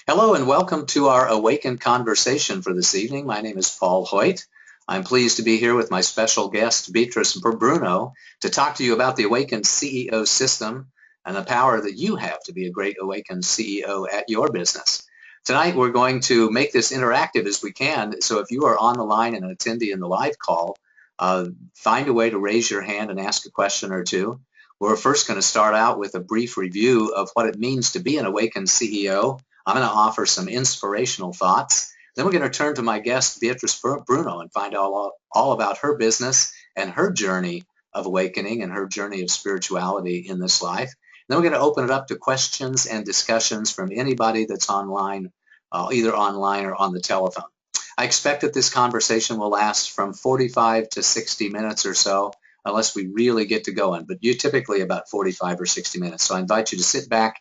Hello and welcome to our Awakened Conversation for this evening. My name is Paul Hoyt. I'm pleased to be here with my special guest, Beatrice Bruno, to talk to you about the Awakened CEO system and the power that you have to be a great Awakened CEO at your business. Tonight, we're going to make this interactive as we can. So if you are on the line and an attendee in the live call, find a way to raise your hand and ask a question or two. We're first going to start out with a brief review of what it means to be an Awakened CEO. I'm going to offer some inspirational thoughts. Then we're going to turn to my guest, Beatrice Bruno, and find out all about her business and her journey of awakening and her journey of spirituality in this life. Then we're going to open it up to questions and discussions from anybody that's online, either online or on the telephone. I expect that this conversation will last from 45 to 60 minutes or so, unless we really get to going, but you typically about 45 or 60 minutes. So I invite you to sit back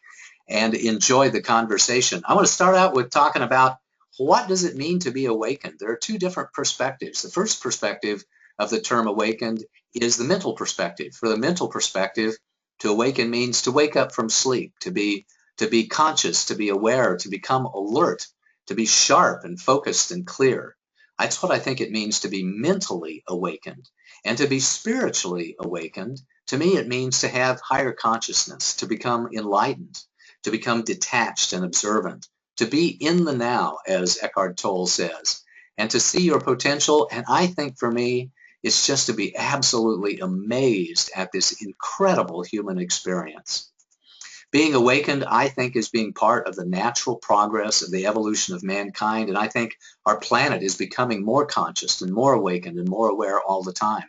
and enjoy the conversation. I want to start out with talking about what does it mean to be awakened. There are two different perspectives. The first perspective of the term awakened is the mental perspective. For the mental perspective, to awaken means to wake up from sleep, to be conscious, to be aware, to become alert, to be sharp and focused and clear. That's what I think it means to be mentally awakened. And to be spiritually awakened, to me, it means to have higher consciousness, to become enlightened, to become detached and observant, to be in the now, as Eckhart Tolle says, and to see your potential. And I think for me, it's just to be absolutely amazed at this incredible human experience. Being awakened, I think, is being part of the natural progress of the evolution of mankind. And I think our planet is becoming more conscious and more awakened and more aware all the time.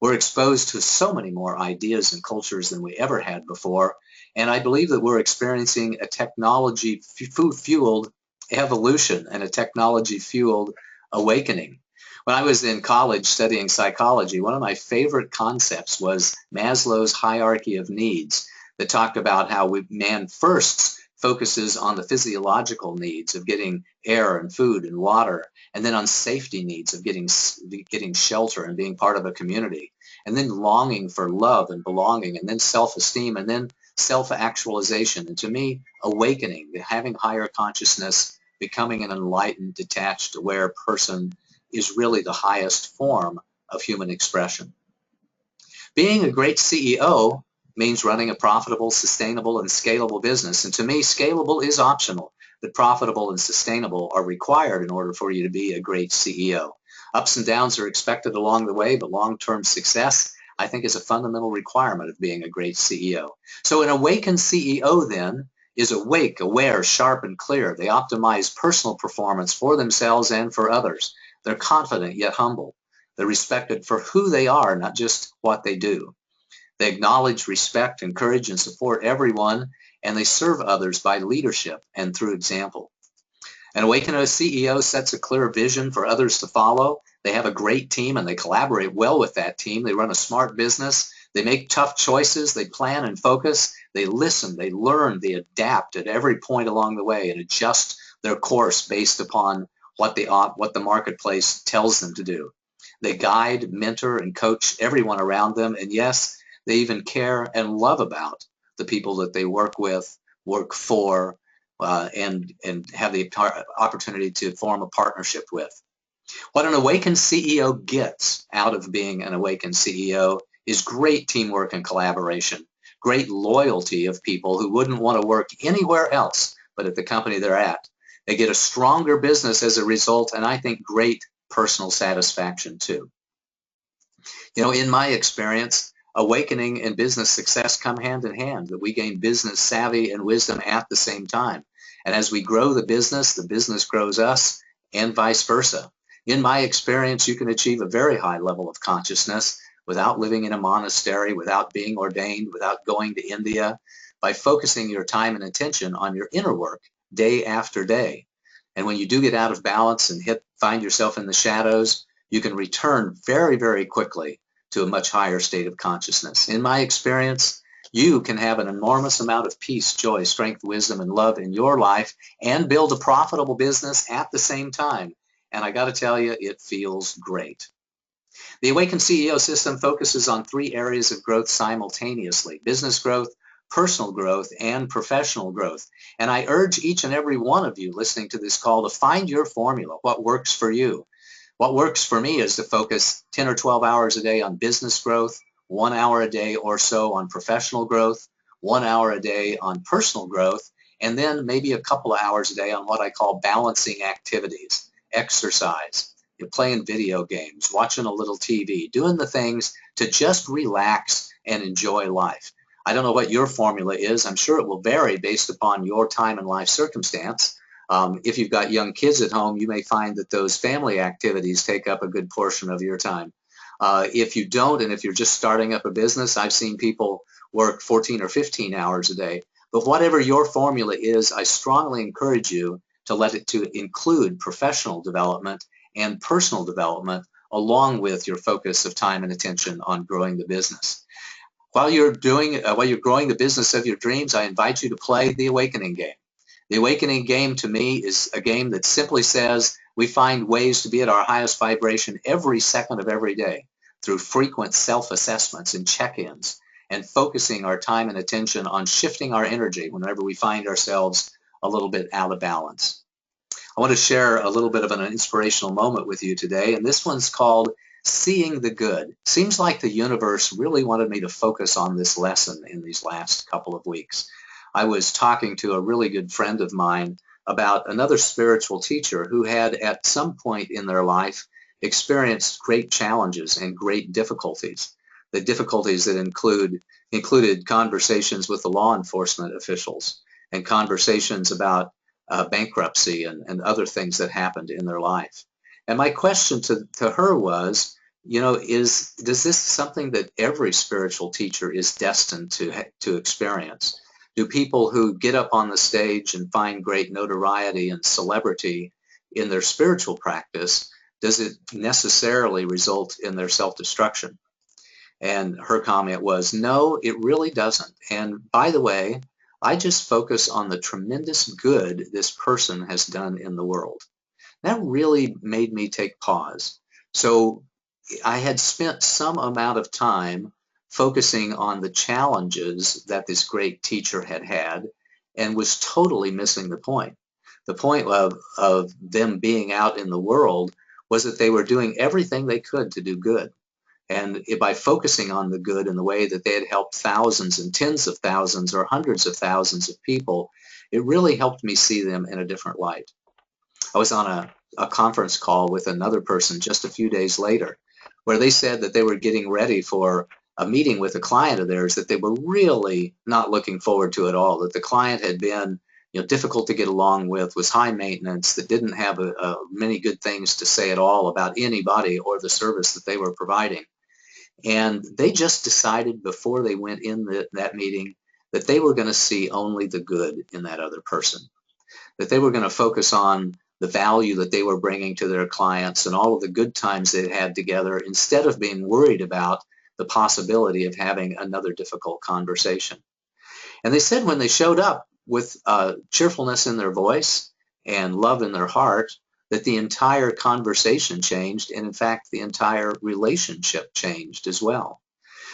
We're exposed to so many more ideas and cultures than we ever had before. And I believe that we're experiencing a technology-fueled evolution and a technology-fueled awakening. When I was in college studying psychology, one of my favorite concepts was Maslow's hierarchy of needs that talked about how man first focuses on the physiological needs of getting air and food and water, and then on safety needs of getting shelter and being part of a community, and then longing for love and belonging, and then self-esteem, and then self-actualization. And to me, awakening, having higher consciousness, becoming an enlightened, detached, aware person is really the highest form of human expression. Being a great CEO means running a profitable, sustainable, and scalable business. And to me, scalable is optional, but profitable and sustainable are required in order for you to be a great CEO. Ups and downs are expected along the way, but long-term success, I think, is a fundamental requirement of being a great CEO. So an awakened CEO, then, is awake, aware, sharp, and clear. They optimize personal performance for themselves and for others. They're confident yet humble. They're respected for who they are, not just what they do. They acknowledge, respect, encourage, and support everyone, and they serve others by leadership and through example. An awakened CEO sets a clear vision for others to follow. They have a great team, and they collaborate well with that team. They run a smart business. They make tough choices. They plan and focus. They listen. They learn. They adapt at every point along the way and adjust their course based upon what the marketplace tells them to do. They guide, mentor, and coach everyone around them. And yes, they even care and love about the people that they work with, work for, and have the opportunity to form a partnership with. What an awakened CEO gets out of being an awakened CEO is great teamwork and collaboration, great loyalty of people who wouldn't want to work anywhere else but at the company they're at. They get a stronger business as a result, and I think great personal satisfaction too. You know, in my experience, awakening and business success come hand in hand, that we gain business savvy and wisdom at the same time. And as we grow the business grows us, and vice versa. In my experience, you can achieve a very high level of consciousness without living in a monastery, without being ordained, without going to India, by focusing your time and attention on your inner work day after day. And when you do get out of balance and find yourself in the shadows, you can return very, very quickly to a much higher state of consciousness. In my experience, you can have an enormous amount of peace, joy, strength, wisdom, and love in your life and build a profitable business at the same time. And I got to tell you, it feels great. The Awakened CEO system focuses on 3 areas of growth simultaneously: business growth, personal growth, and professional growth. And I urge each and every one of you listening to this call to find your formula, what works for you. What works for me is to focus 10 or 12 hours a day on business growth, 1 hour a day or so on professional growth, 1 hour a day on personal growth, and then maybe a couple of hours a day on what I call balancing activities, exercise, playing video games, watching a little TV, doing the things to just relax and enjoy life. I don't know what your formula is. I'm sure it will vary based upon your time and life circumstance. If you've got young kids at home, you may find that those family activities take up a good portion of your time. If you don't, and if you're just starting up a business, I've seen people work 14 or 15 hours a day. But whatever your formula is, I strongly encourage you to let it to include professional development and personal development along with your focus of time and attention on growing the business. While you're growing the business of your dreams, I invite you to play the Awakening game. The Awakening game to me is a game that simply says we find ways to be at our highest vibration every second of every day through frequent self-assessments and check-ins and focusing our time and attention on shifting our energy whenever we find ourselves a little bit out of balance. I want to share a little bit of an inspirational moment with you today, and this one's called Seeing the Good. Seems like the universe really wanted me to focus on this lesson in these last couple of weeks. I was talking to a really good friend of mine about another spiritual teacher who had at some point in their life experienced great challenges and great difficulties. The difficulties that included conversations with the law enforcement officials and conversations about bankruptcy and other things that happened in their life. And my question to her was, does this something that every spiritual teacher is destined to experience? Do people who get up on the stage and find great notoriety and celebrity in their spiritual practice, does it necessarily result in their self-destruction? And her comment was, no, it really doesn't. And by the way, I just focus on the tremendous good this person has done in the world. That really made me take pause. So I had spent some amount of time focusing on the challenges that this great teacher had and was totally missing the point. The point of them being out in the world was that they were doing everything they could to do good. And by focusing on the good in the way that they had helped thousands and tens of thousands or hundreds of thousands of people, it really helped me see them in a different light. I was on a conference call with another person just a few days later where they said that they were getting ready for a meeting with a client of theirs that they were really not looking forward to at all, that the client had been difficult to get along with, was high maintenance, that didn't have many good things to say at all about anybody or the service that they were providing. And they just decided before they went in that meeting that they were going to see only the good in that other person, that they were going to focus on the value that they were bringing to their clients and all of the good times they had together instead of being worried about the possibility of having another difficult conversation. And they said when they showed up with cheerfulness in their voice and love in their heart, that the entire conversation changed, and in fact, the entire relationship changed as well.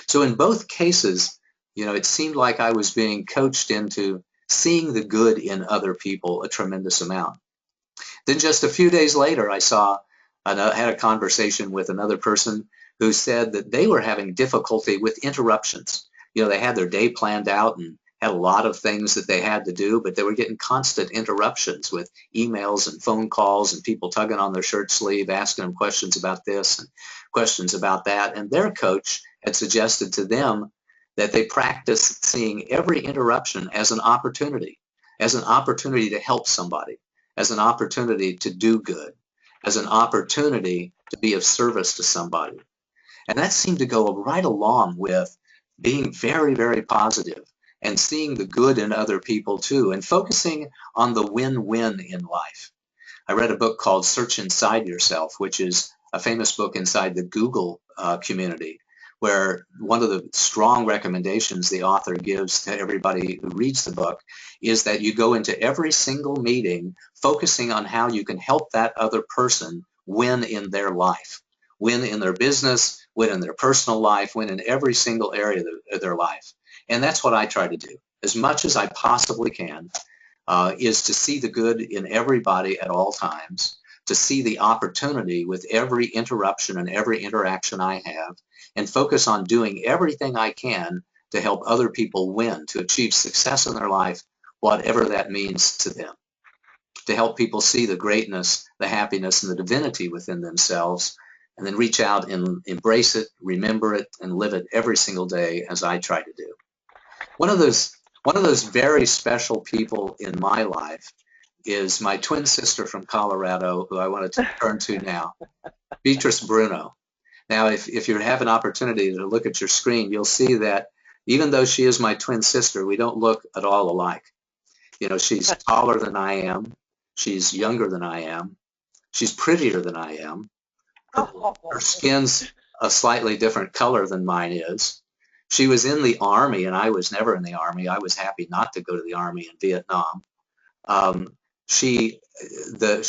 So in both cases, it seemed like I was being coached into seeing the good in other people a tremendous amount. Then just a few days later, I had a conversation with another person who said that they were having difficulty with interruptions. They had their day planned out and had a lot of things that they had to do, but they were getting constant interruptions with emails and phone calls and people tugging on their shirt sleeve, asking them questions about this and questions about that. And their coach had suggested to them that they practice seeing every interruption as an opportunity to help somebody, as an opportunity to do good, as an opportunity to be of service to somebody. And that seemed to go right along with being very, very positive and seeing the good in other people too, and focusing on the win-win in life. I read a book called Search Inside Yourself, which is a famous book inside the Google community, where one of the strong recommendations the author gives to everybody who reads the book is that you go into every single meeting focusing on how you can help that other person win in their life, win in their business, win in their personal life, win in every single area of their life. And that's what I try to do as much as I possibly can, is to see the good in everybody at all times, to see the opportunity with every interruption and every interaction I have, and focus on doing everything I can to help other people win, to achieve success in their life, whatever that means to them, to help people see the greatness, the happiness, and the divinity within themselves, and then reach out and embrace it, remember it, and live it every single day as I try to do. One of those very special people in my life is my twin sister from Colorado, who I want to turn to now, Beatrice Bruno. Now, if you have an opportunity to look at your screen, you'll see that even though she is my twin sister, we don't look at all alike. You know, she's taller than I am. She's younger than I am. She's prettier than I am. Her skin's a slightly different color than mine is. She was in the Army, and I was never in the Army. I was happy not to go to the Army in Vietnam. She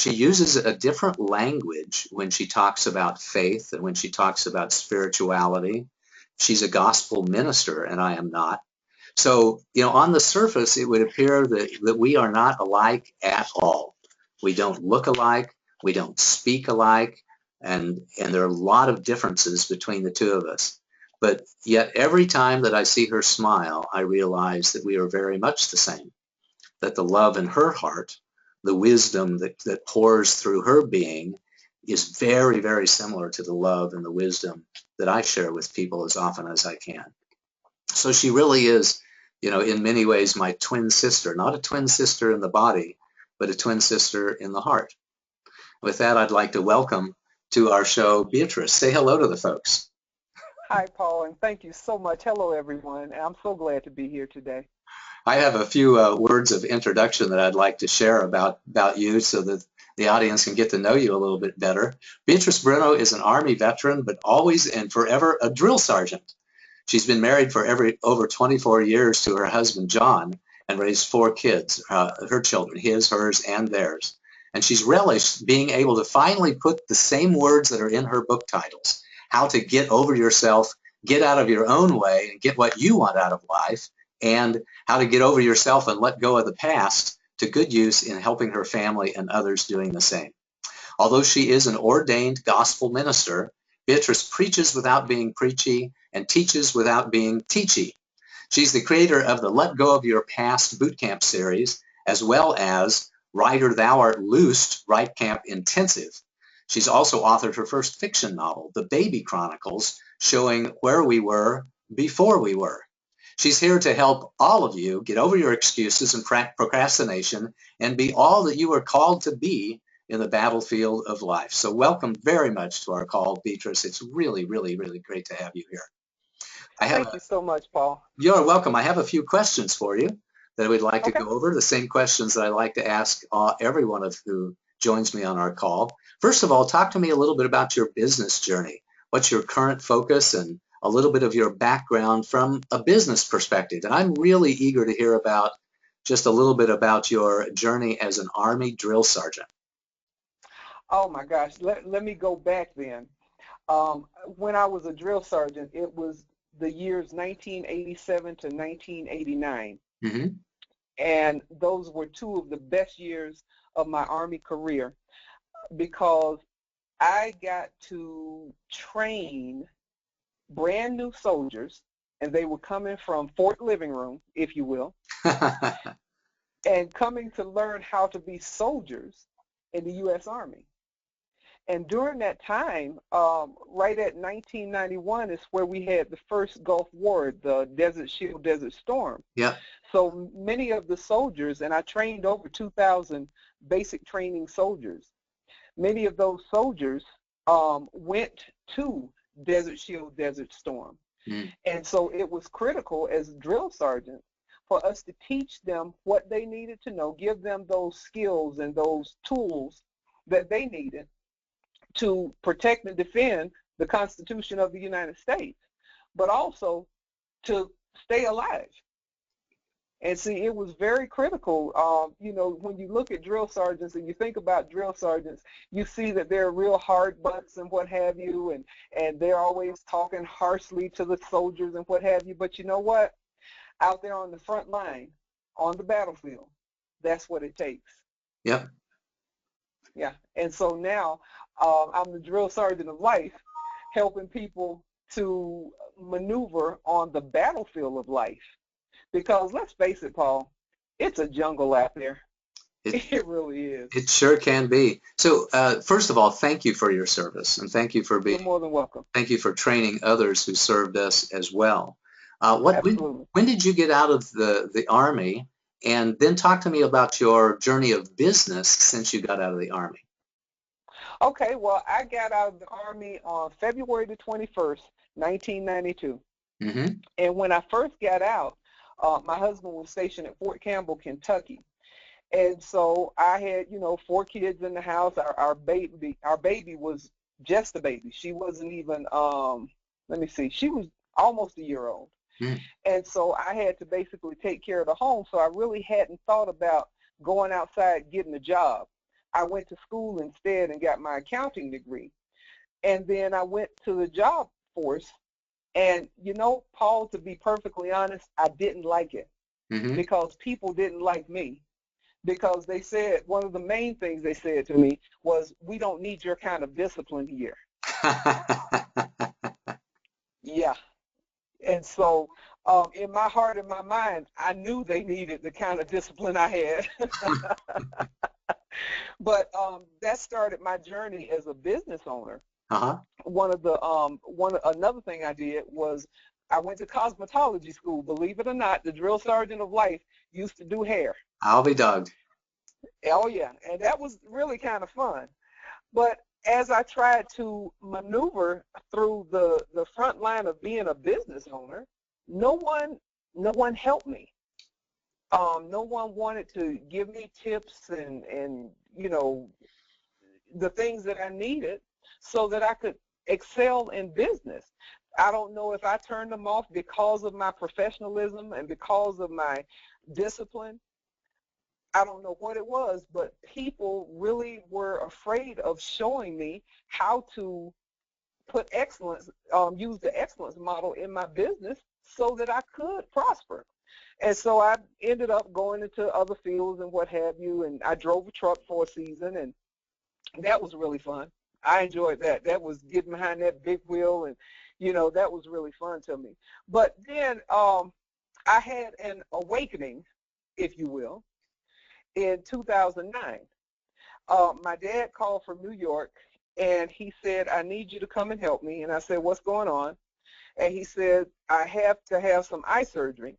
uses a different language when she talks about faith and when she talks about spirituality. She's a gospel minister, and I am not. So, you know, on the surface, it would appear that we are not alike at all. We don't look alike. We don't speak alike. And there are a lot of differences between the two of us. But yet every time that I see her smile, I realize that we are very much the same, that the love in her heart, the wisdom that pours through her being is very, very similar to the love and the wisdom that I share with people as often as I can. So she really is, you know, in many ways my twin sister, not a twin sister in the body, but a twin sister in the heart. With that, I'd like to welcome to our show Beatrice. Say hello to the folks. Hi, Paul, and thank you so much. Hello, everyone. I'm so glad to be here today. I have a few words of introduction that I'd like to share about you so that the audience can get to know you a little bit better. Beatrice Bruno is an Army veteran, but always and forever a drill sergeant. She's been married for over 24 years to her husband, John, and raised 4 kids, her children, his, hers, and theirs. And she's relished being able to finally put the same words that are in her book titles, how to get over yourself, get out of your own way, and get what you want out of life, and how to get over yourself and let go of the past, to good use in helping her family and others doing the same. Although she is an ordained gospel minister, Beatrice preaches without being preachy and teaches without being teachy. She's the creator of the Let Go of Your Past Bootcamp series, as well as Writer Thou Art Loosed Write Camp Intensive. She's also authored her first fiction novel, The Baby Chronicles, showing where we were before we were. She's here to help all of you get over your excuses and procrastination and be all that you are called to be in the battlefield of life. So welcome very much to our call, Beatrice. It's really, really, really great to have you here. Thank you so much, Paul. You're welcome. I have a few questions for you that we'd like to go over, the same questions that I like to ask everyone who joins me on our call. First of all, talk to me a little bit about your business journey. What's your current focus and a little bit of your background from a business perspective? And I'm really eager to hear about just a little bit about your journey as an Army drill sergeant. Oh my gosh, let me go back then. When I was a drill sergeant, it was the years 1987 to 1989. Mm-hmm. And those were 2 of the best years of my Army career because I got to train brand new soldiers, and they were coming from Fort Living Room, if you will, and coming to learn how to be soldiers in the U.S. Army. And during that time, right at 1991 is where we had the first Gulf War, the Desert Shield, Desert Storm. Yeah. So many of the soldiers, and I trained over 2,000 basic training soldiers, many of those soldiers went to Desert Shield, Desert Storm. Mm. And so it was critical as drill sergeants for us to teach them what they needed to know, give them those skills and those tools that they needed to protect and defend the Constitution of the United States, but also to stay alive. And see, it was very critical. You know, when you look at drill sergeants and you think about drill sergeants, you see that they're real hard butts and what have you, and they're always talking harshly to the soldiers and what have you. But you know what? out there on the front line, on the battlefield. That's what it takes. Yep. Yeah. And so now I'm the drill sergeant of life, helping people to maneuver on the battlefield of life. Because let's face it, Paul, it's a jungle out there. It really is. It sure can be. So first of all, thank you for your service, and thank you for You're more than welcome. thank you for training others who served us as well. Absolutely. When did you get out of the Army? And then talk to me about your journey of business since you got out of the Army. Okay, well, I got out of the Army on February the 21st, 1992. Mm-hmm. And when I first got out, my husband was stationed at Fort Campbell, Kentucky. And so I had, 4 kids in the house. Our baby was just a baby. She wasn't even, she was almost a year old. Mm. And so I had to basically take care of the home. So I really hadn't thought about going outside getting a job. I went to school instead and got my accounting degree. And then I went to the job force. And, Paul, to be perfectly honest, I didn't like it because people didn't like me. Because they said, one of the main things they said to me was, we don't need your kind of discipline here. Yeah. And so in my heart and my mind, I knew they needed the kind of discipline I had. But that started my journey as a business owner. Uh-huh. Another thing I did was I went to cosmetology school. Believe it or not, the drill sergeant of life used to do hair. I'll be dogged. Oh, yeah, and that was really kind of fun. But as I tried to maneuver through the front line of being a business owner, no one helped me. No one wanted to give me tips and the things that I needed so that I could excel in business. I don't know if I turned them off because of my professionalism and because of my discipline. I don't know what it was, but people really were afraid of showing me how to put excellence, use the excellence model in my business so that I could prosper. And so I ended up going into other fields and what have you, and I drove a truck for a season, and that was really fun. I enjoyed that. That was getting behind that big wheel, and, that was really fun to me. But then I had an awakening, if you will, in 2009. My dad called from New York, and he said, I need you to come and help me. And I said, what's going on? And he said, I have to have some eye surgery.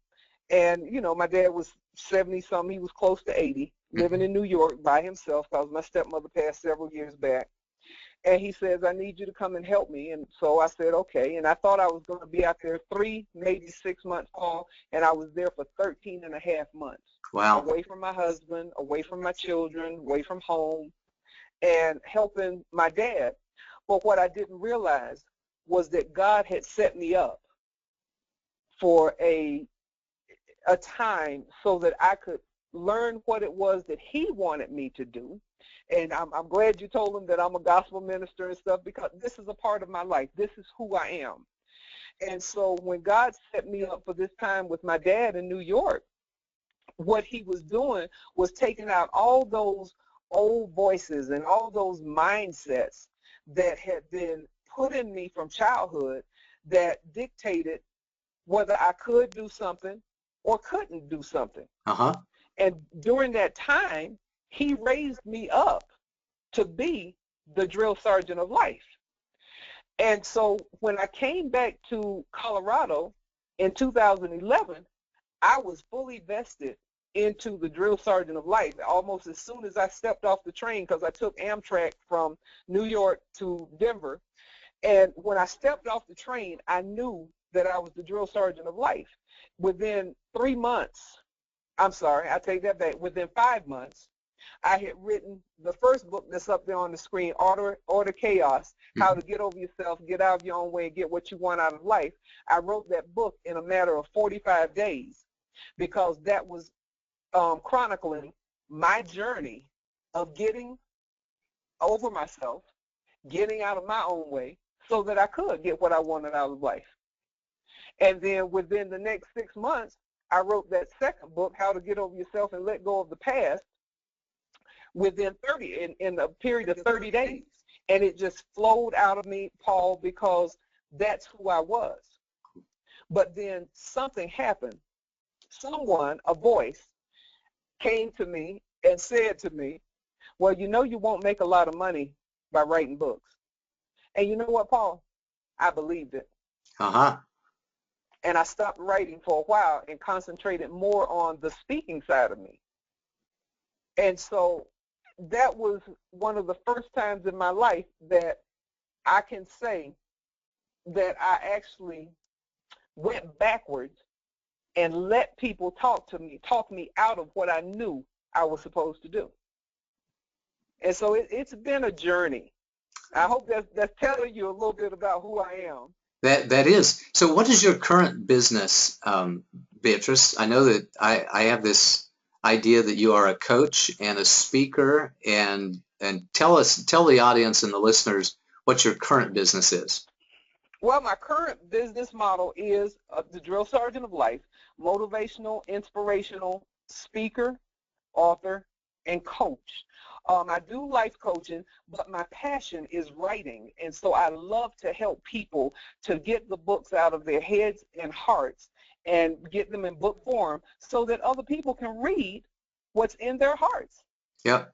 And, my dad was 70-something. He was close to 80, living in New York by himself because my stepmother passed several years back. And he says, I need you to come and help me. And so I said, okay. And I thought I was going to be out there 3, maybe 6 months, Paul, and I was there for 13 and a half months. Wow. Away from my husband, away from my children, away from home, and helping my dad. But what I didn't realize was that God had set me up for a time so that I could learn what it was that he wanted me to do. And I'm glad you told him that I'm a gospel minister and stuff, because this is a part of my life. This is who I am. And so when God set me up for this time with my dad in New York, what he was doing was taking out all those old voices and all those mindsets that had been put in me from childhood that dictated whether I could do something or couldn't do something. Uh-huh. And during that time, he raised me up to be the drill sergeant of life. And so when I came back to Colorado in 2011, I was fully vested into the drill sergeant of life almost as soon as I stepped off the train, because I took Amtrak from New York to Denver. And when I stepped off the train, I knew that I was the drill sergeant of life. Within 3 months, I'm sorry, I take that back, within 5 months, I had written the first book that's up there on the screen, Order Chaos, How to Get Over Yourself, Get Out of Your Own Way, and Get What You Want Out of Life. I wrote that book in a matter of 45 days because that was chronicling my journey of getting over myself, getting out of my own way so that I could get what I wanted out of life. And then within the next 6 months, I wrote that second book, How to Get Over Yourself and Let Go of the Past, within 30, in a period of 30 days. And it just flowed out of me, Paul, because that's who I was. But then something happened. Someone, a voice, came to me and said to me, well, you know you won't make a lot of money by writing books. And you know what, Paul? I believed it. Uh-huh. And I stopped writing for a while and concentrated more on the speaking side of me. And so that was one of the first times in my life that I can say that I actually went backwards and let people talk me out of what I knew I was supposed to do. And so it's been a journey. I hope that's telling you a little bit about who I am. That is. So what is your current business, Beatrice? I know that I have this idea that you are a coach and a speaker, and tell the audience and the listeners what your current business is. Well, my current business model is the Drill Sergeant of Life, motivational, inspirational speaker, author, and coach. I do life coaching, but my passion is writing, and so I love to help people to get the books out of their heads and hearts and get them in book form so that other people can read what's in their hearts. Yep.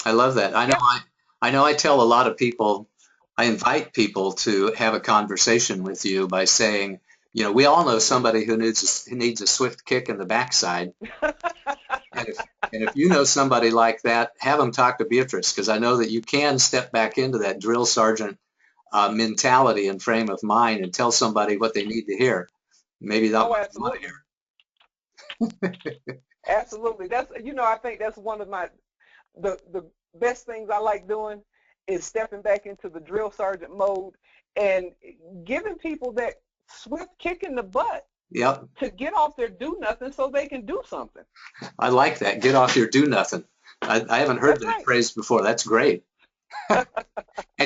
I love that. I know I tell a lot of people, I invite people to have a conversation with you by saying, you know, we all know somebody who needs a swift kick in the backside. And if you know somebody like that, have them talk to Beatrice, because I know that you can step back into that drill sergeant mentality and frame of mind and tell somebody what they need to hear. Maybe they'll want to hear. Absolutely. That's, you know, I think that's one of the best things I like doing is stepping back into the drill sergeant mode and giving people that swift kick in the butt. Yep. To get off their do nothing so they can do something. I like that. Get off your do nothing. I haven't heard that phrase before. That's great. And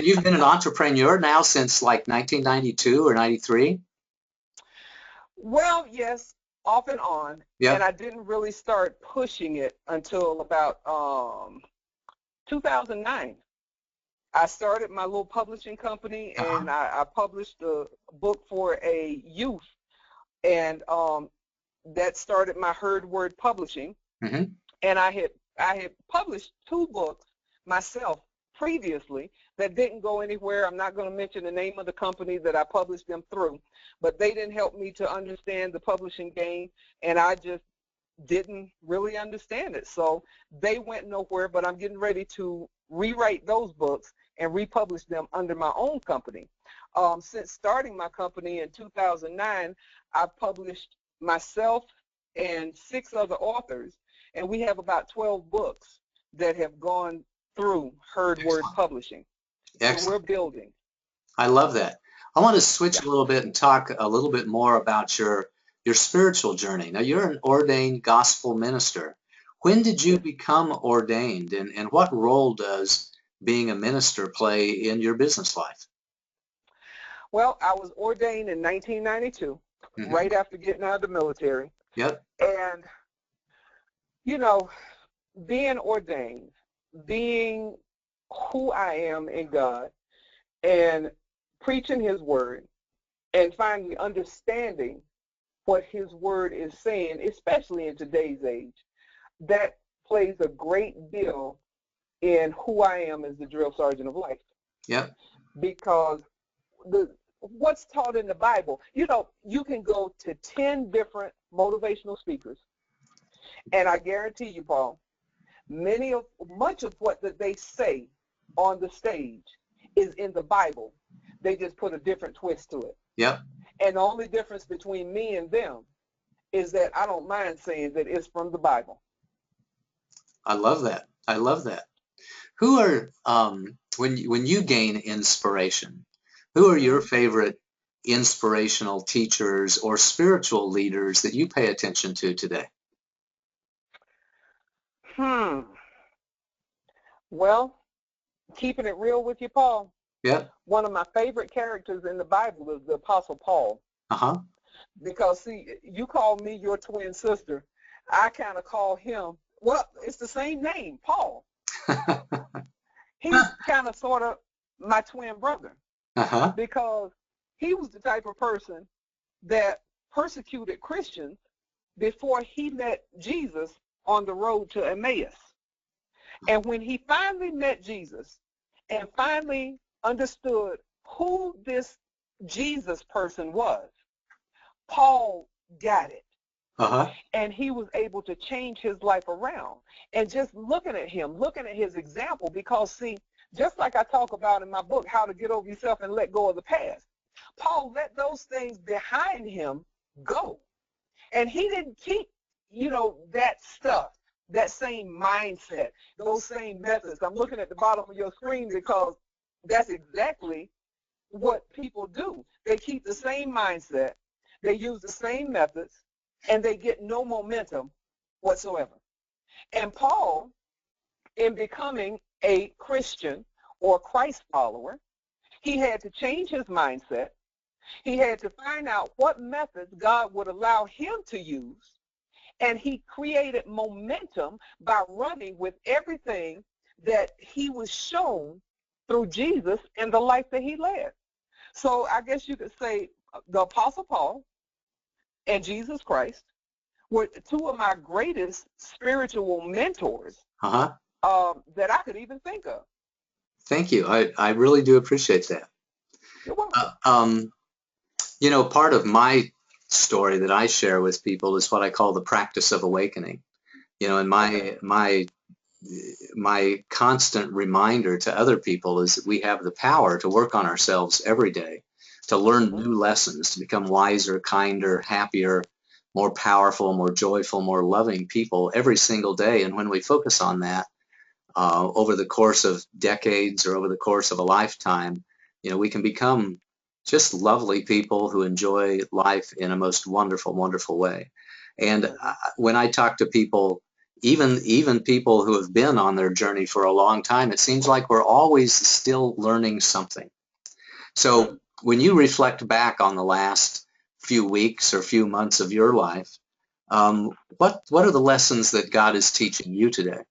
you've been an entrepreneur now since like 1992 or 93? Well, yes, off and on. Yep. And I didn't really start pushing it until about 2009. I started my little publishing company, and I published a book for a youth. And that started my Heard Word publishing. Mm-hmm. And I had published 2 books myself previously that didn't go anywhere. I'm not going to mention the name of the company that I published them through, but they didn't help me to understand the publishing game, and I just didn't really understand it. So they went nowhere, but I'm getting ready to rewrite those books and republish them under my own company. Since starting my company in 2009, I've published myself and 6 other authors, and we have about 12 books that have gone through Heard Word Publishing. Excellent. So we're building. I love that. I want to switch a little bit and talk a little bit more about your spiritual journey. Now, you're an ordained gospel minister. When did you become ordained, and what role does being a minister play in your business life? Well, I was ordained in 1992, right after getting out of the military. Yep. And, you know, being ordained, being who I am in God, and preaching His Word, and finally understanding what His Word is saying, especially in today's age, that plays a great deal in who I am as the Drill Sergeant of Life. Yep. Because what's taught in the Bible, you know, you can go to 10 different motivational speakers, and I guarantee you, Paul, much of what that they say on the stage is in the Bible. They just put a different twist to it. Yep. And the only difference between me and them is that I don't mind saying that it's from the Bible. I love that. I love that. Who are when you gain inspiration, who are your favorite inspirational teachers or spiritual leaders that you pay attention to today? Well, keeping it real with you, Paul. Yeah. One of my favorite characters in the Bible is the Apostle Paul. Because, see, you call me your twin sister. I kind of call him, well, it's the same name, Paul. He's kind of sort of my twin brother. Because he was the type of person that persecuted Christians before he met Jesus on the road to Emmaus. And when he finally met Jesus and finally understood who this Jesus person was, Paul got it. And he was able to change his life around. And just looking at him, looking at his example, because, see, just like I talk about in my book, How to Get Over Yourself and Let Go of the Past, Paul let those things behind him go. And he didn't keep, that stuff, that same mindset, those same methods. I'm looking at the bottom of your screen because that's exactly what people do. They keep the same mindset, they use the same methods, and they get no momentum whatsoever. And Paul, in becoming a Christian or Christ follower, he had to change his mindset. He had to find out what methods God would allow him to use, and he created momentum by running with everything that he was shown through Jesus and the life that he led. So I guess you could say the Apostle Paul and Jesus Christ were two of my greatest spiritual mentors that I could even think of. Thank you. I really do appreciate that. You're welcome. Part of my story that I share with people is what I call the practice of awakening. And my constant reminder to other people is that we have the power to work on ourselves every day, to learn new lessons, to become wiser, kinder, happier, more powerful, more joyful, more loving people every single day. And when we focus on that over the course of decades or over the course of a lifetime, we can become just lovely people who enjoy life in a most wonderful, wonderful way. And when I talk to people, even people who have been on their journey for a long time, it seems like we're always still learning something. So when you reflect back on the last few weeks or few months of your life, what are the lessons that God is teaching you today?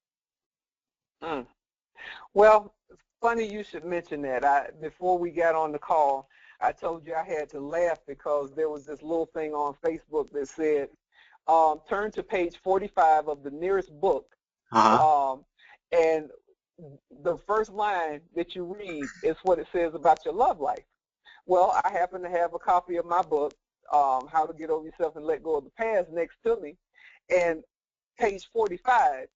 Well, funny you should mention that. Before we got on the call, I told you I had to laugh because there was this little thing on Facebook that said, turn to page 45 of the nearest book, and the first line that you read is what it says about your love life. Well, I happen to have a copy of my book, How to Get Over Yourself and Let Go of the Past, next to me, and page 45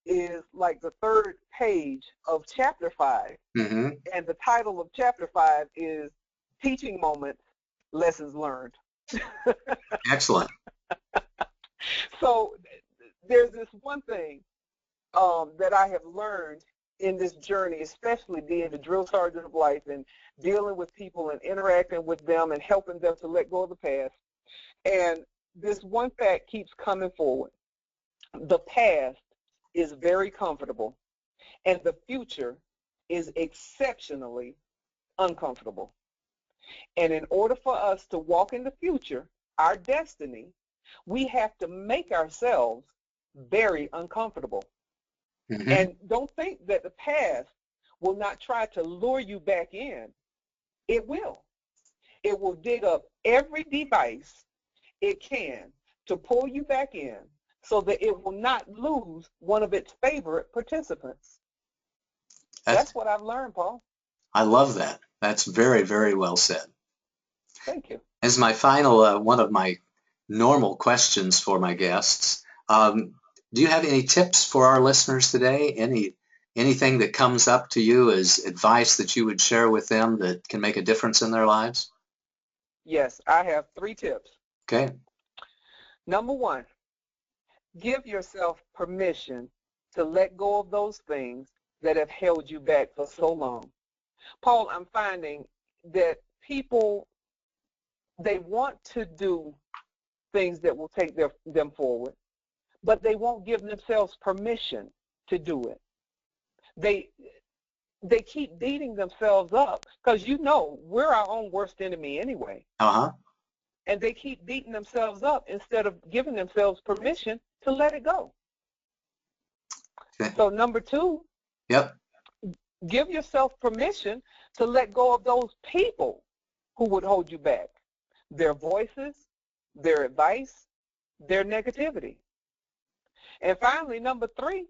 is like the third page of chapter 5, and the title of chapter 5 is Teaching Moments, Lessons Learned. Excellent. So there's this one thing that I have learned in this journey, especially being the drill sergeant of life and dealing with people and interacting with them and helping them to let go of the past. And this one fact keeps coming forward. The past is very comfortable, and the future is exceptionally uncomfortable. And in order for us to walk in the future, our destiny, we have to make ourselves very uncomfortable. And don't think that the past will not try to lure you back in. It will. It will dig up every device it can to pull you back in so that it will not lose one of its favorite participants. That's what I've learned, Paul. I love that. That's very, very well said. Thank you. As my final, one of my normal questions for my guests, do you have any tips for our listeners today? Anything that comes up to you as advice that you would share with them that can make a difference in their lives? Yes, I have 3 tips. Okay. Number 1, give yourself permission to let go of those things that have held you back for so long. Paul, I'm finding that people, they want to do things that will take them forward, but they won't give themselves permission to do it. They keep beating themselves up because we're our own worst enemy anyway. and they keep beating themselves up instead of giving themselves permission to let it go. Okay. So number 2, Yep. give yourself permission to let go of those people who would hold you back, their voices, their advice, their negativity. And finally, number 3,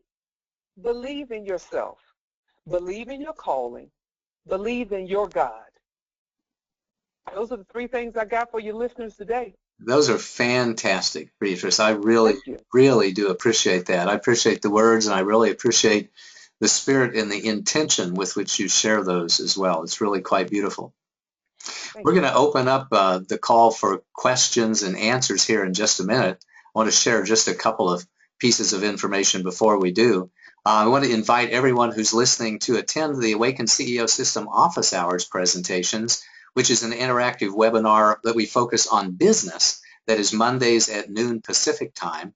believe in yourself. Believe in your calling. Believe in your God. Those are the 3 things I got for you listeners today. Those are fantastic, Beatrice. I really, Thank you. really do appreciate that. I appreciate the words, and I really appreciate the spirit and the intention with which you share those as well. It's really quite beautiful. We're going to open up the call for questions and answers here in just a minute. I want to share just a couple of pieces of information before we do. I want to invite everyone who's listening to attend the Awaken CEO System office hours presentations, which is an interactive webinar that we focus on business that is Mondays at noon Pacific time.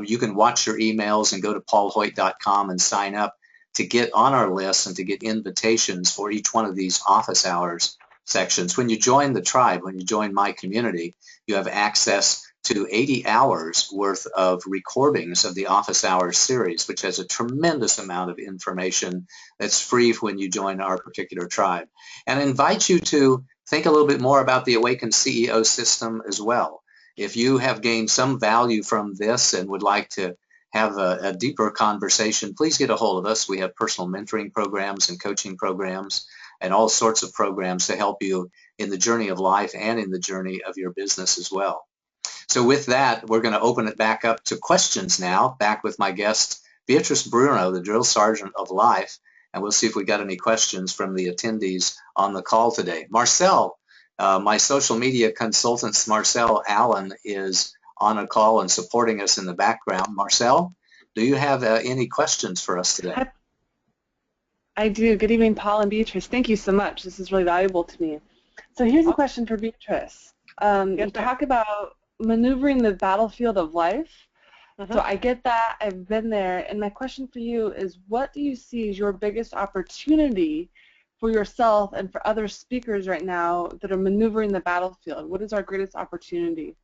You can watch your emails and go to paulhoyt.com and sign up to get on our list and to get invitations for each one of these office hours sections. When you join the tribe, when you join my community, you have access to 80 hours worth of recordings of the office hours series, which has a tremendous amount of information that's free when you join our particular tribe. And I invite you to think a little bit more about the Awaken CEO system as well. If you have gained some value from this and would like to have a deeper conversation, please get a hold of us. We have personal mentoring programs and coaching programs and all sorts of programs to help you in the journey of life and in the journey of your business as well. So with that, we're going to open it back up to questions now, back with my guest, Beatrice Bruno, the drill sergeant of life, and we'll see if we got any questions from the attendees on the call today. Marcel, my social media consultant, Marcel Allen, is on a call and supporting us in the background. Marcel, do you have any questions for us today? I do. Good evening, Paul and Beatrice. Thank you so much. This is really valuable to me. So here's a question for Beatrice. You talk about maneuvering the battlefield of life. So I get that. I've been there. And my question for you is, what do you see as your biggest opportunity for yourself and for other speakers right now that are maneuvering the battlefield? What is our greatest opportunity?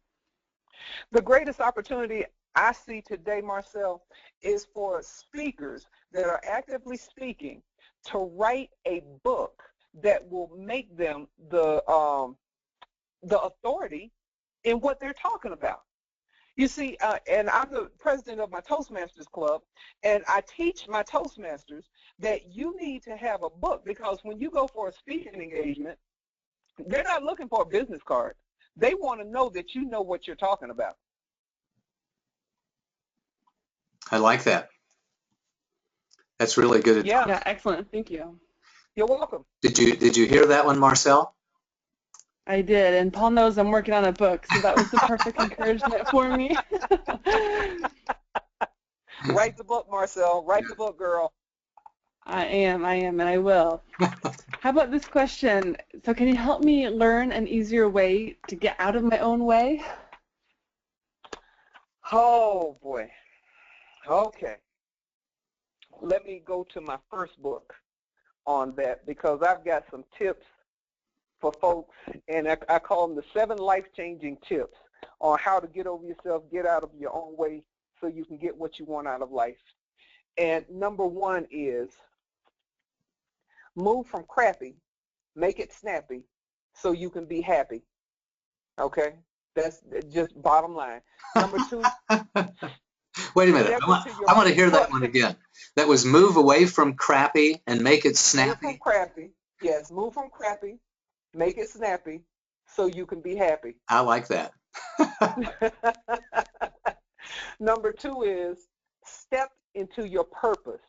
The greatest opportunity I see today, Marcel, is for speakers that are actively speaking to write a book that will make them the authority in what they're talking about. You see, and I'm the president of my Toastmasters Club, and I teach my Toastmasters that you need to have a book, because when you go for a speaking engagement, they're not looking for a business card. They want to know that you know what you're talking about. I like that. That's really good advice. Yeah, excellent. Thank you. You're welcome. Did you hear that one, Marcel? I did, and Paul knows I'm working on a book, so that was the perfect encouragement for me. Write the book, Marcel. Write the book, girl. I am, and I will. How about this question? So can you help me learn an easier way to get out of my own way? Oh, boy. Okay. Let me go to my first book on that, because I've got some tips for folks, and I call them the 7 life-changing tips on how to get over yourself, get out of your own way so you can get what you want out of life. And number 1 is move from crappy, make it snappy so you can be happy. Okay? That's just bottom line. Number 2. Wait a minute. I want to hear that one again. That was move away from crappy and make it snappy. Move from crappy. Yes, move from crappy, make it snappy so you can be happy. I like that. Number 2 is step into your purpose.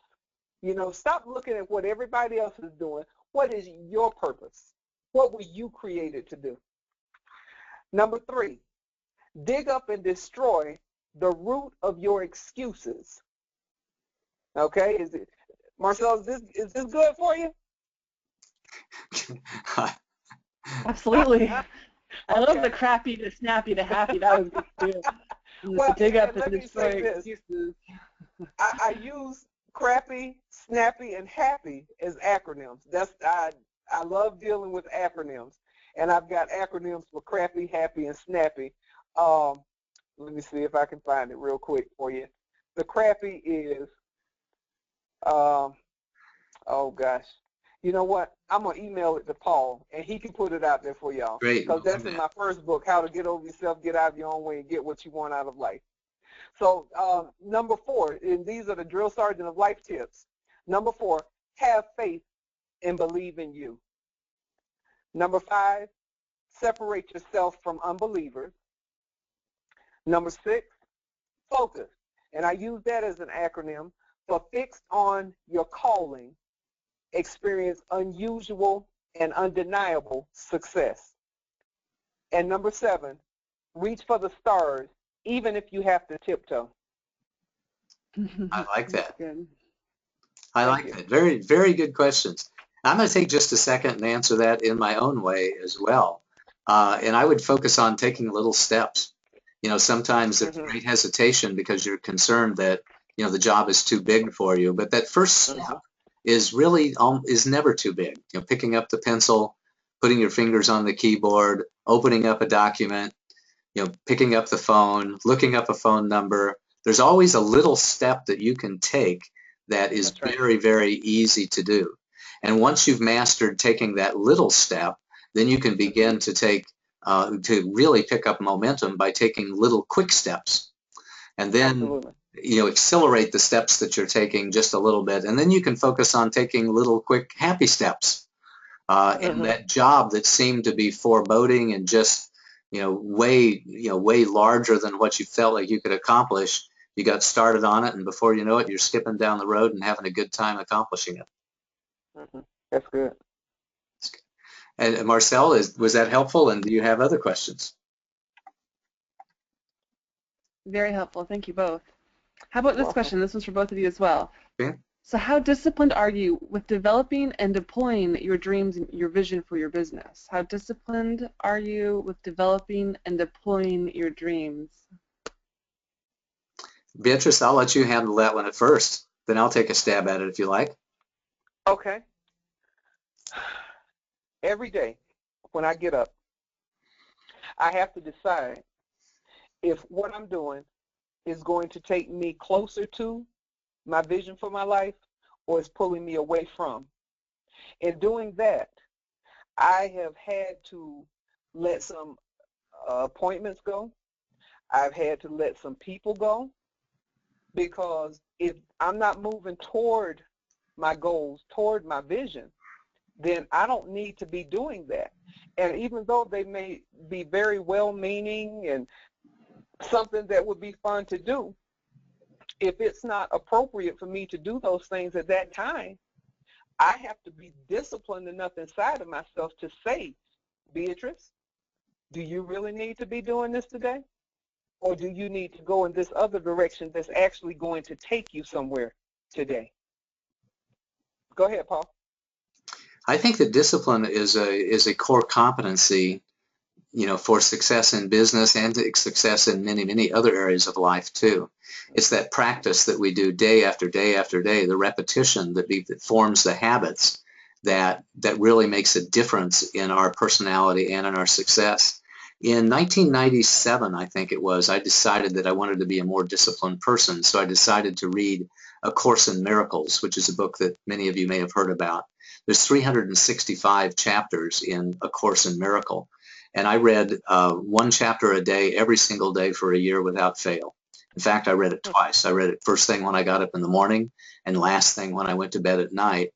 You know, stop looking at what everybody else is doing. What is your purpose? What were you created to do? Number 3, dig up and destroy the root of your excuses. Okay, Marcel, is this good for you? Absolutely. I love the crappy to snappy to happy. That was good too. Well, dig up and and destroy excuses. I use crappy, snappy, and happy as acronyms. I love dealing with acronyms. And I've got acronyms for crappy, happy, and snappy. Let me see if I can find it real quick for you. The crappy is, oh gosh, you know what? I'm going to email it to Paul, and he can put it out there for y'all. Great. Because that's in my first book, How to Get Over Yourself, Get Out of Your Own Way, and Get What You Want Out of Life. So number 4, and these are the drill sergeant of life tips. Number 4, have faith and believe in you. Number 5, separate yourself from unbelievers. Number 6, focus. And I use that as an acronym for fixed on your calling, experience unusual and undeniable success. And number 7, reach for the stars, even if you have to tiptoe. I like that. Good. I like that. Very, very good questions. I'm going to take just a second and answer that in my own way as well. And I would focus on taking little steps. You know, sometimes there's great hesitation because you're concerned that, you know, the job is too big for you. But that first step is really is never too big. You know, picking up the pencil, putting your fingers on the keyboard, opening up a document, you know, picking up the phone, looking up a phone number. There's always a little step that you can take that is very, very easy to do. And once you've mastered taking that little step, then you can begin to take to really pick up momentum by taking little quick steps. And then you know, accelerate the steps that you're taking just a little bit, and then you can focus on taking little quick happy steps. And that job that seemed to be foreboding and just way larger than what you felt like you could accomplish, you got started on it, and before you know it, you're skipping down the road and having a good time accomplishing it. That's good. And Marcel, was that helpful? And do you have other questions? Very helpful. Thank you both. How about this question? This one's for both of you as well. Okay. So how disciplined are you with developing and deploying your dreams and your vision for your business? How disciplined are you with developing and deploying your dreams? Beatrice, I'll let you handle that one at first. Then I'll take a stab at it if you like. Okay. Every day when I get up, I have to decide if what I'm doing is going to take me closer to my vision for my life or is pulling me away from. In doing that, I have had to let some appointments go. I've had to let some people go, because if I'm not moving toward my goals, toward my vision, then I don't need to be doing that. And even though they may be very well-meaning and something that would be fun to do, if it's not appropriate for me to do those things at that time, I have to be disciplined enough inside of myself to say, Beatrice, do you really need to be doing this today? Or do you need to go in this other direction that's actually going to take you somewhere today? Go ahead, Paul. I think that discipline is a core competency, you know, for success in business and success in many, many other areas of life too. It's that practice that we do day after day after day, the repetition that forms the habits that really makes a difference in our personality and in our success. In 1997, I think it was, I decided that I wanted to be a more disciplined person, so I decided to read A Course in Miracles, which is a book that many of you may have heard about. There's 365 chapters in A Course in Miracle, and I read one chapter a day every single day for a year without fail. In fact, I read it twice. I read it first thing when I got up in the morning and last thing when I went to bed at night,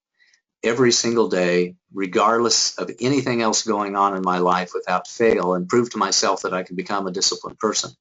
every single day, regardless of anything else going on in my life, without fail, and prove to myself that I can become a disciplined person.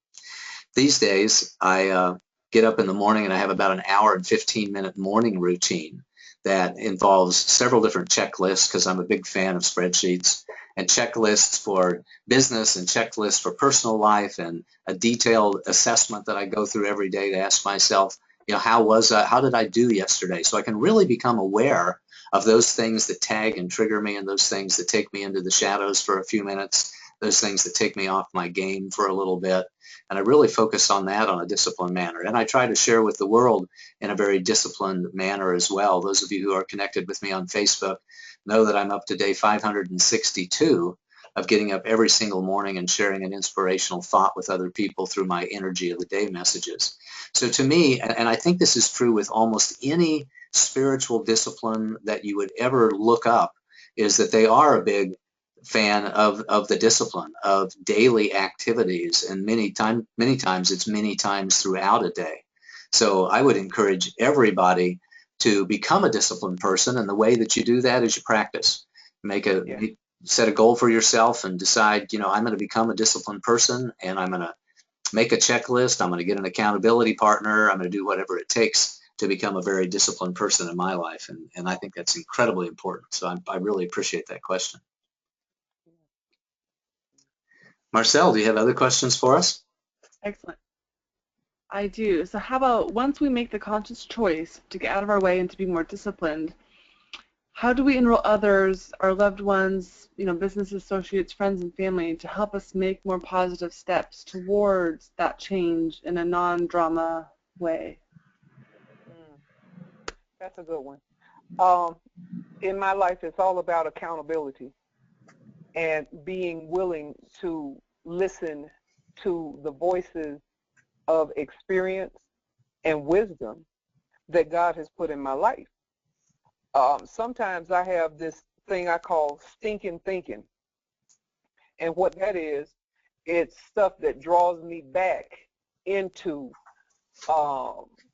These days, I get up in the morning and I have about an hour and 15-minute morning routine that involves several different checklists, because I'm a big fan of spreadsheets, and checklists for business and checklists for personal life, and a detailed assessment that I go through every day to ask myself, you know, how did I do yesterday? So I can really become aware of those things that tag and trigger me, and those things that take me into the shadows for a few minutes, those things that take me off my game for a little bit. And I really focus on that on a disciplined manner. And I try to share with the world in a very disciplined manner as well. Those of you who are connected with me on Facebook know that I'm up to day 562 of getting up every single morning and sharing an inspirational thought with other people through my Energy of the Day messages. So to me, and I think this is true with almost any spiritual discipline that you would ever look up, is that they are a big fan of the discipline of daily activities, and many times it's many times throughout a day. So I would encourage everybody to become a disciplined person, and the way that you do that is you practice. Set a goal for yourself and decide, I'm going to become a disciplined person, and I'm going to make a checklist. I'm going to get an accountability partner. I'm going to do whatever it takes to become a very disciplined person in my life. And I think that's incredibly important. So I really appreciate that question. Marcel, do you have other questions for us? Excellent. I do. So how about, once we make the conscious choice to get out of our way and to be more disciplined, how do we enroll others, our loved ones, business associates, friends, and family, to help us make more positive steps towards that change in a non-drama way? That's a good one. In my life, it's all about accountability and being willing to listen to the voices of experience and wisdom that God has put in my life. Sometimes I have this thing I call stinking thinking. And what that is, it's stuff that draws me back into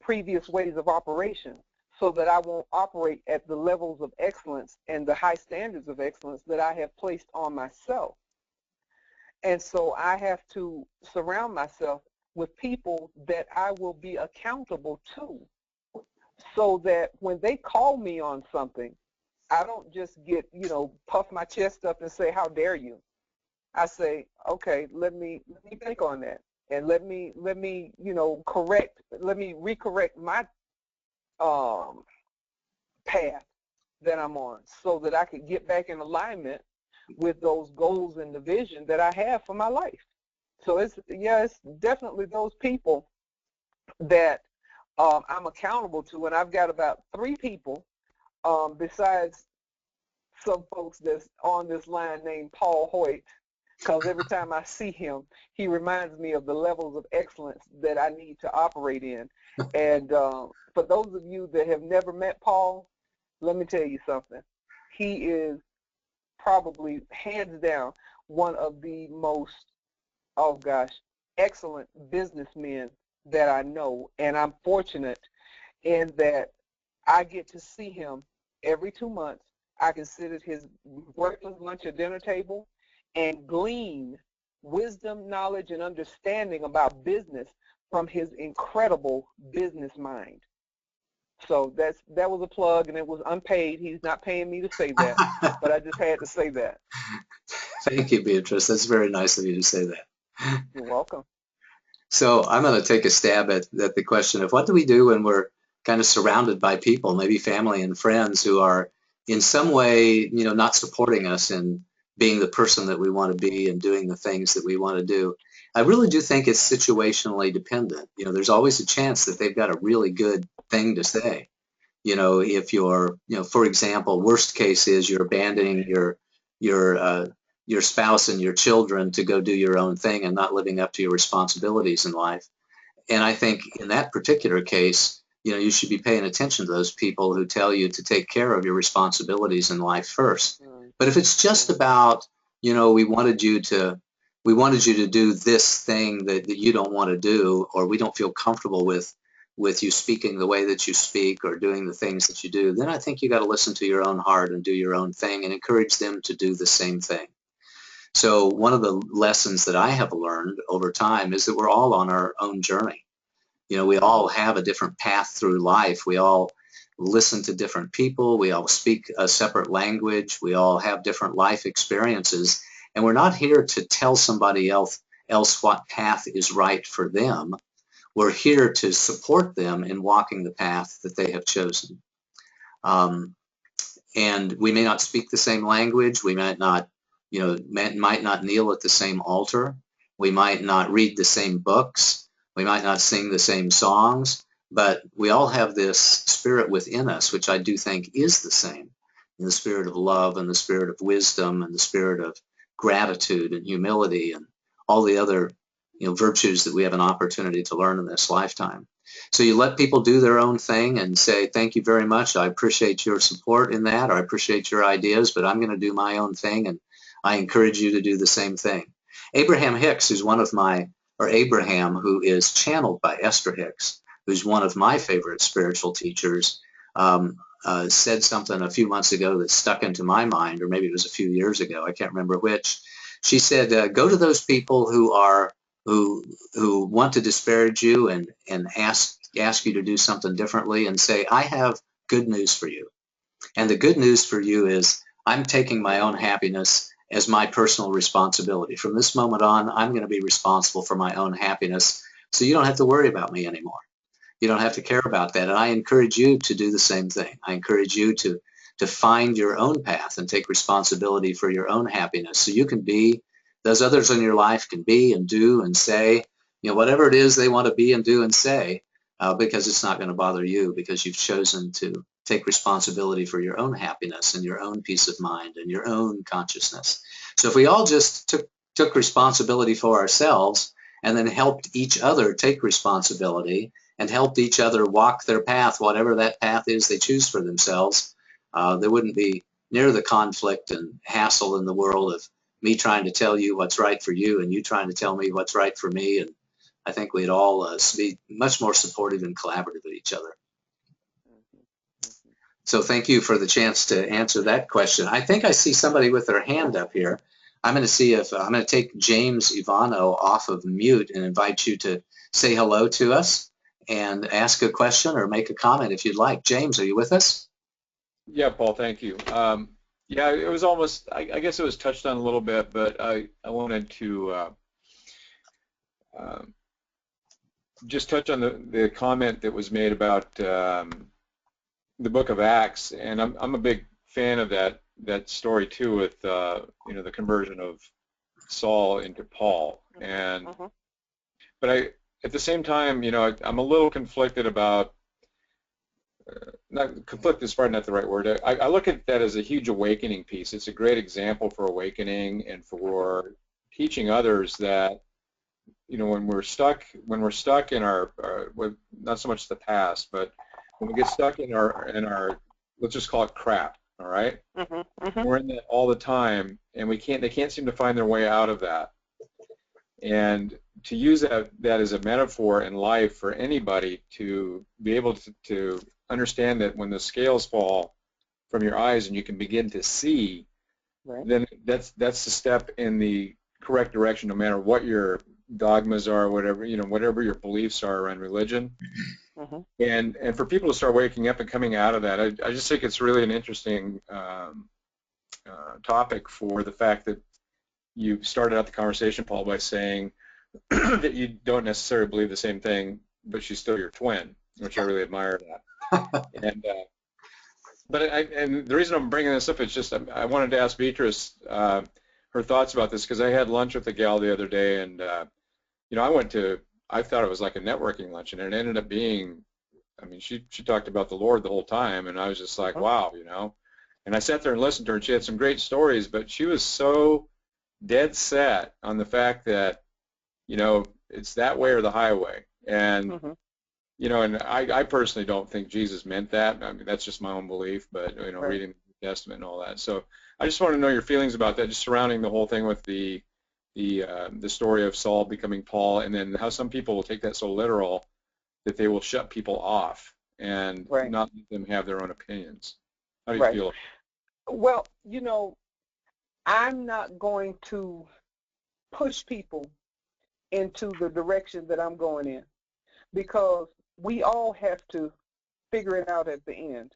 previous ways of operation, so that I won't operate at the levels of excellence and the high standards of excellence that I have placed on myself. And so I have to surround myself with people that I will be accountable to, so that when they call me on something, I don't just get, puff my chest up and say, how dare you? I say, okay, let me think on that, and let me recorrect my path that I'm on, so that I could get back in alignment with those goals and the vision that I have for my life. So it's definitely those people that I'm accountable to, and I've got about 3 people besides some folks that's on this line named Paul Hoyt, because every time I see him, he reminds me of the levels of excellence that I need to operate in. And for those of you that have never met Paul, let me tell you something. He is probably, hands down, one of the most, excellent businessmen that I know. And I'm fortunate in that I get to see him every 2 months. I can sit at his breakfast, lunch, or dinner table and glean wisdom, knowledge, and understanding about business from his incredible business mind. So that was a plug, and it was unpaid. He's not paying me to say that, but I just had to say that. Thank you, Beatrice. That's very nice of you to say that. You're welcome. So I'm going to take a stab at the question of what do we do when we're kind of surrounded by people, maybe family and friends, who are in some way, not supporting us in being the person that we want to be and doing the things that we want to do. I really do think it's situationally dependent. There's always a chance that they've got a really good thing to say. If you're, for example, worst case is you're abandoning your spouse and your children to go do your own thing and not living up to your responsibilities in life. And I think in that particular case, you should be paying attention to those people who tell you to take care of your responsibilities in life first. But if it's just about, we wanted you to do this thing that you don't want to do, or we don't feel comfortable with you speaking the way that you speak or doing the things that you do, then I think you got to listen to your own heart and do your own thing and encourage them to do the same thing. So one of the lessons that I have learned over time is that we're all on our own journey. We all have a different path through life. We all listen to different people. We all speak a separate language. We all have different life experiences. And we're not here to tell somebody else what path is right for them. We're here to support them in walking the path that they have chosen. And we may not speak the same language. We might not, might not kneel at the same altar. We might not read the same books. We might not sing the same songs, but we all have this spirit within us, which I do think is the same, the spirit of love and the spirit of wisdom and the spirit of gratitude and humility and all the other virtues that we have an opportunity to learn in this lifetime. So you let people do their own thing and say, thank you very much. I appreciate your support in that, or I appreciate your ideas, but I'm going to do my own thing, and I encourage you to do the same thing. Abraham Hicks, Abraham, who is channeled by Esther Hicks, who's one of my favorite spiritual teachers, said something a few months ago that stuck into my mind, or maybe it was a few years ago, I can't remember which. She said, go to those people who want to disparage you and ask you to do something differently, and say, I have good news for you. And the good news for you is I'm taking my own happiness as my personal responsibility. From this moment on, I'm going to be responsible for my own happiness, so you don't have to worry about me anymore. You don't have to care about that. And I encourage you to do the same thing. I encourage you to find your own path and take responsibility for your own happiness, so you can be, those others in your life can be and do and say, whatever it is they want to be and do and say, because it's not going to bother you, because you've chosen to take responsibility for your own happiness and your own peace of mind and your own consciousness. So if we all just took responsibility for ourselves and then helped each other take responsibility and helped each other walk their path, whatever that path is they choose for themselves, there wouldn't be near the conflict and hassle in the world of me trying to tell you what's right for you and you trying to tell me what's right for me. And I think we'd all be much more supportive and collaborative with each other. So thank you for the chance to answer that question. I think I see somebody with their hand up here. I'm going to see if I'm going to take James Ivano off of mute and invite you to say hello to us and ask a question or make a comment if you'd like. James, are you with us? Yeah, Paul, thank you. Yeah, it was almost, I guess it was touched on a little bit, but I wanted to just touch on the comment that was made about the book of Acts, and I'm a big fan of that story too, with the conversion of Saul into Paul, and but at the same time, I'm a little conflicted about, not conflict is probably not the right word. I look at that as a huge awakening piece. It's a great example for awakening and for teaching others that when we're stuck in our not so much the past, but when we get stuck in our let's just call it crap, all right? We're in that all the time, and they can't seem to find their way out of that. And to use that as a metaphor in life for anybody to be able to understand that when the scales fall from your eyes and you can begin to see, then that's the step in the correct direction, no matter what your dogmas are, whatever your beliefs are around religion. And for people to start waking up and coming out of that, I just think it's really an interesting topic, for the fact that you started out the conversation, Paul, by saying that you don't necessarily believe the same thing, but she's still your twin, which I really admire that. And the reason I'm bringing this up is just I wanted to ask Beatrice her thoughts about this, because I had lunch with a gal the other day, and I thought it was like a networking lunch, and it ended up being, she talked about the Lord the whole time, and I was just like, wow, And I sat there and listened to her, and she had some great stories, but she was so dead set on the fact that, it's that way or the highway. And, and I personally don't think Jesus meant that. That's just my own belief, but, reading the Testament and all that. So I just want to know your feelings about that, just surrounding the whole thing with the story of Saul becoming Paul, and then how some people will take that so literal that they will shut people off and not let them have their own opinions. How do you feel? Well, I'm not going to push people into the direction that I'm going in, because we all have to figure it out at the end.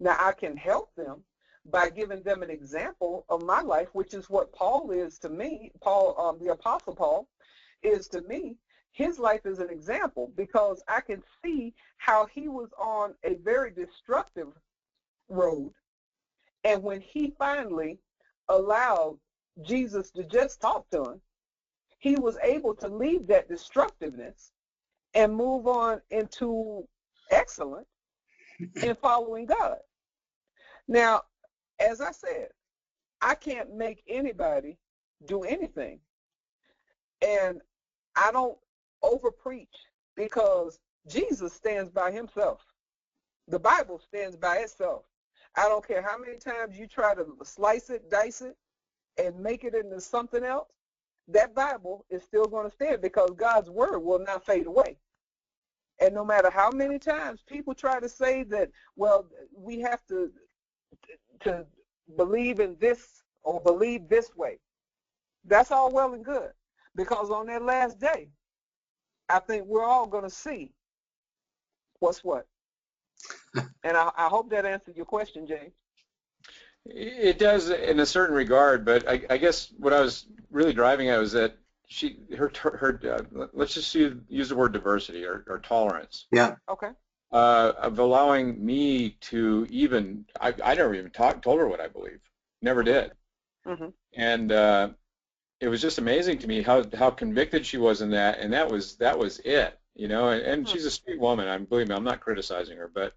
Now, I can help them by giving them an example of my life, which is what Paul is to me. Paul, the Apostle Paul, is to me. His life is an example, because I can see how he was on a very destructive road, and when he finally allowed Jesus to just talk to him, he was able to leave that destructiveness and move on into excellence in following God. Now, as I said, I can't make anybody do anything. And I don't overpreach because Jesus stands by himself. The Bible stands by itself. I don't care how many times you try to slice it, dice it, and make it into something else, that Bible is still going to stand because God's word will not fade away. And no matter how many times people try to say that, well, we have to believe in this or believe this way, that's all well and good. Because on that last day, I think we're all going to see what's what. And I hope that answered your question, James. It does in a certain regard, but I guess what I was really driving at was that let's just use the word diversity or tolerance. Yeah. Okay. Of allowing me to even, I never even told her what I believe. Never did. Mm-hmm. And it was just amazing to me how convicted she was in that, and that was it, you know. And she's a sweet woman. Believe me, I'm not criticizing her, but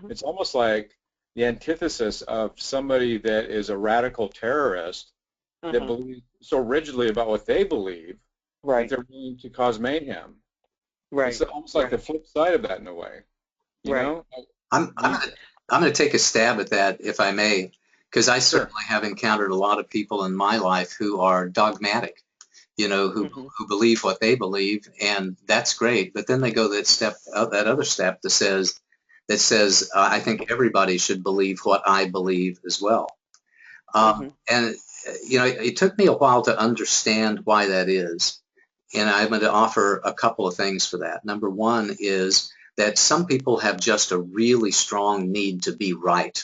it's almost like the antithesis of somebody that is a radical terrorist that believes so rigidly about what they believe that they're willing to cause mayhem. Right. It's almost like the flip side of that in a way. You know? I'm going to take a stab at that, if I may, because I certainly have encountered a lot of people in my life who are dogmatic, you know, who believe what they believe, and that's great. But then they go that other step that says, I think everybody should believe what I believe as well. And, you know, it took me a while to understand why that is. And I'm going to offer a couple of things for that. Number one is that some people have just a really strong need to be right.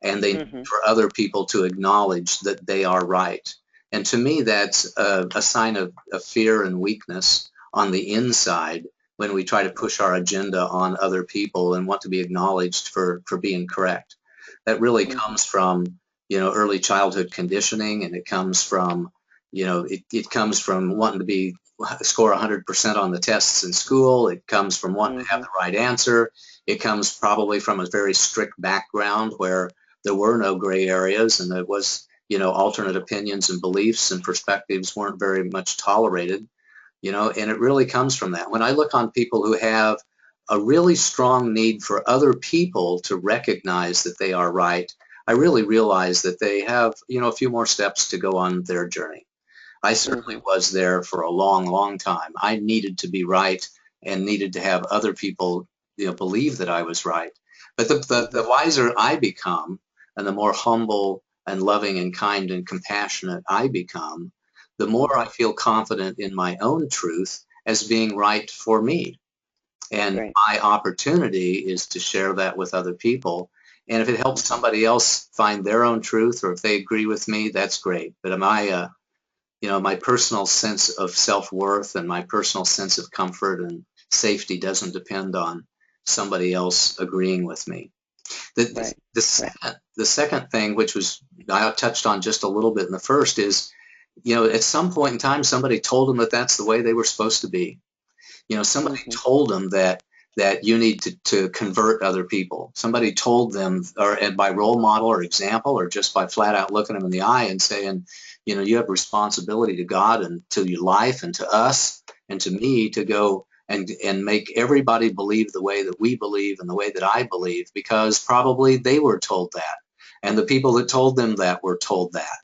And they need for other people to acknowledge that they are right. And to me, that's a sign of fear and weakness on the inside when we try to push our agenda on other people and want to be acknowledged for being correct. That really comes from, you know, early childhood conditioning, and it comes from, you know, it comes from wanting to score 100% on the tests in school. It comes from wanting to have the right answer. It comes probably from a very strict background where there were no gray areas, and it was, you know, alternate opinions and beliefs and perspectives weren't very much tolerated. You know, and it really comes from that. When I look on people who have a really strong need for other people to recognize that they are right, I really realize that they have, you know, a few more steps to go on their journey. I certainly was there for a long, long time. I needed to be right and needed to have other people, you know, believe that I was right. But the wiser I become, and the more humble and loving and kind and compassionate I become, the more I feel confident in my own truth as being right for me. And my opportunity is to share that with other people. And if it helps somebody else find their own truth, or if they agree with me, that's great. But you know, my personal sense of self-worth and my personal sense of comfort and safety doesn't depend on somebody else agreeing with me. The second thing, which was I touched on just a little bit in the first, is, you know, at some point in time, somebody told them that that's the way they were supposed to be. You know, somebody told them that you need to convert other people. Somebody told them, or by role model or example, or just by flat out looking them in the eye and saying, you know, you have responsibility to God and to your life and to us and to me to go and make everybody believe the way that we believe and the way that I believe, because probably they were told that. And the people that told them that were told that.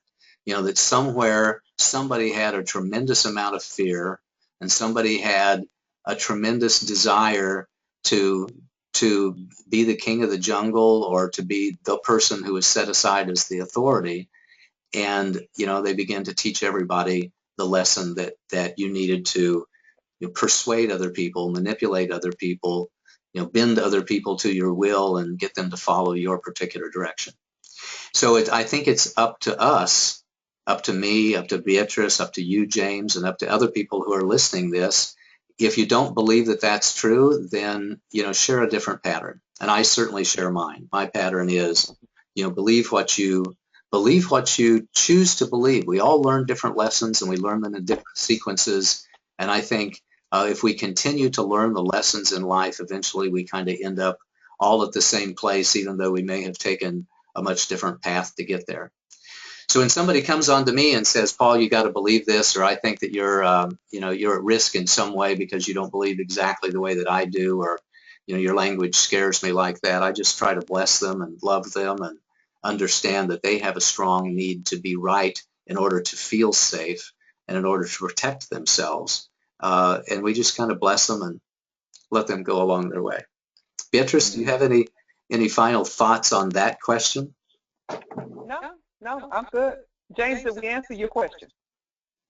You know, that somewhere somebody had a tremendous amount of fear, and somebody had a tremendous desire to be the king of the jungle, or to be the person who is set aside as the authority. And, you know, they began to teach everybody the lesson that you needed to, you know, persuade other people, manipulate other people, you know, bend other people to your will and get them to follow your particular direction. So I think it's up to us, up to me, up to Beatrice, up to you, James, and up to other people who are listening this. If you don't believe that that's true, then, you know, share a different pattern. And I certainly share mine. My pattern is, you know, believe what you choose to believe. We all learn different lessons, and we learn them in different sequences. And I think if we continue to learn the lessons in life, eventually we kind of end up all at the same place, even though we may have taken a much different path to get there. So when somebody comes on to me and says, Paul, you got to believe this, or I think that you're, you're at risk in some way because you don't believe exactly the way that I do, or, your language scares me like that, I just try to bless them and love them and understand that they have a strong need to be right in order to feel safe and in order to protect themselves. And we just kind of bless them and let them go along their way. Beatrice, do you have any final thoughts on that question? No, I'm good. James, did we answer your question?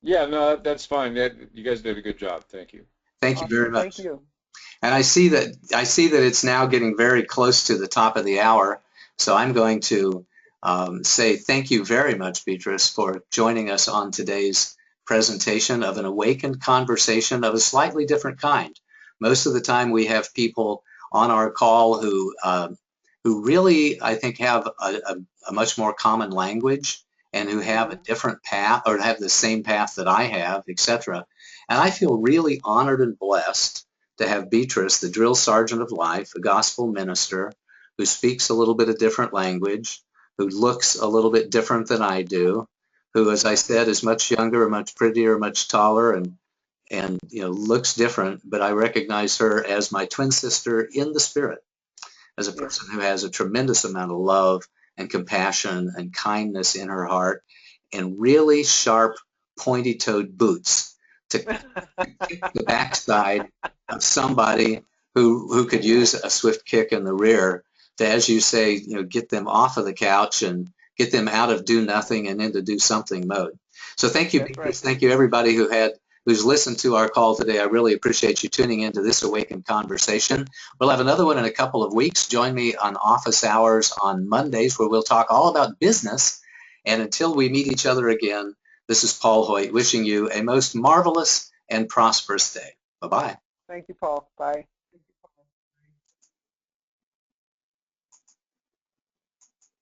Yeah, no, that's fine. You guys did a good job. Thank you. Thank you very much. Thank you. And I see that it's now getting very close to the top of the hour, so I'm going to say thank you very much, Beatrice, for joining us on today's presentation of an awakened conversation of a slightly different kind. Most of the time we have people on our call who really, I think, have a much more common language and who have a different path or have the same path that I have, etc. And I feel really honored and blessed to have Beatrice, the drill sergeant of life, a gospel minister who speaks a little bit of different language, who looks a little bit different than I do, who, as I said, is much younger, much prettier, much taller, and looks different, but I recognize her as my twin sister in the spirit, as a person who has a tremendous amount of love and compassion and kindness in her heart, and really sharp, pointy-toed boots to kick the backside of somebody who could use a swift kick in the rear to, as you say, get them off of the couch and get them out of do nothing and into do something mode. So thank you, Beatrice. Right. Thank you, everybody who's listened to our call today. I really appreciate you tuning into this Awakened Conversation. We'll have another one in a couple of weeks. Join me on office hours on Mondays, where we'll talk all about business. And until we meet each other again, this is Paul Hoyt wishing you a most marvelous and prosperous day. Bye-bye. Thank you, Paul. Bye.